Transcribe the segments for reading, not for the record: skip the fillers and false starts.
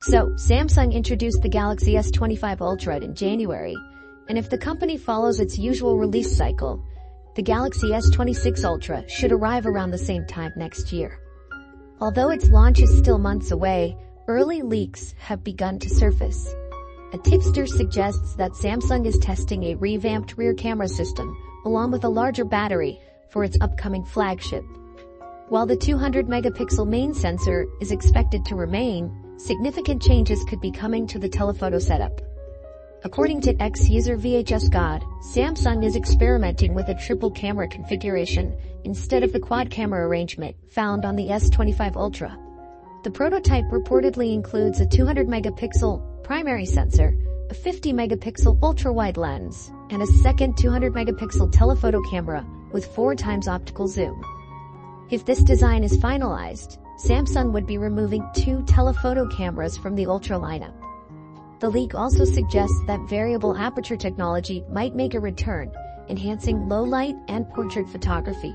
So, Samsung introduced the Galaxy S25 Ultra in January, and if the company follows its usual release cycle, the Galaxy S26 Ultra should arrive around the same time next year. Although its launch is still months away, early leaks have begun to surface. A tipster suggests that Samsung is testing a revamped rear camera system, along with a larger battery, for its upcoming flagship. While the 200-megapixel main sensor is expected to remain, significant changes could be coming to the telephoto setup. According to ex-user VHS God, Samsung is experimenting with a triple camera configuration instead of the quad camera arrangement found on the S25 Ultra. The prototype reportedly includes a 200-megapixel primary sensor, a 50-megapixel ultra-wide lens, and a second 200-megapixel telephoto camera with 4 times optical zoom. If this design is finalized, Samsung would be removing 2 telephoto cameras from the Ultra lineup. The leak also suggests that variable aperture technology might make a return, enhancing low-light and portrait photography.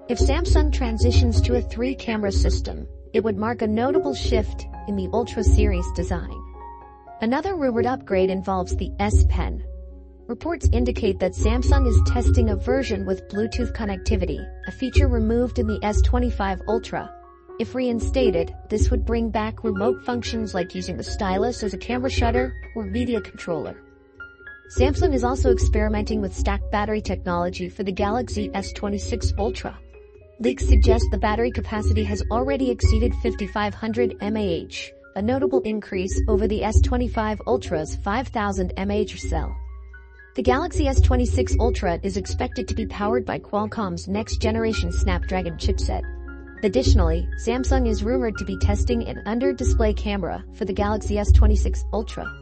If Samsung transitions to a 3-camera system, it would mark a notable shift in the Ultra series design. Another rumored upgrade involves the S Pen. Reports indicate that Samsung is testing a version with Bluetooth connectivity, a feature removed in the S25 Ultra. If reinstated, this would bring back remote functions like using the stylus as a camera shutter or media controller. Samsung is also experimenting with stacked battery technology for the Galaxy S26 Ultra. Leaks suggest the battery capacity has already exceeded 5,500 mAh, a notable increase over the S25 Ultra's 5,000 mAh cell. The Galaxy S26 Ultra is expected to be powered by Qualcomm's next-generation Snapdragon chipset. Additionally, Samsung is rumored to be testing an under-display camera for the Galaxy S26 Ultra.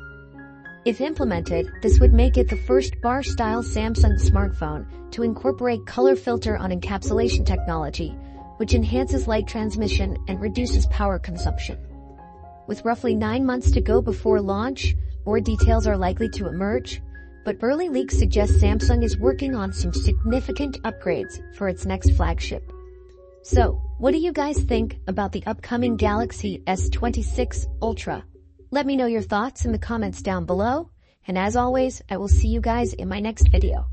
If implemented, this would make it the first bar-style Samsung smartphone to incorporate color filter on encapsulation technology, which enhances light transmission and reduces power consumption. With roughly 9 months to go before launch, more details are likely to emerge, but early leaks suggest Samsung is working on some significant upgrades for its next flagship. So, what do you guys think about the upcoming Galaxy S26 Ultra? Let me know your thoughts in the comments down below, and as always, I will see you guys in my next video.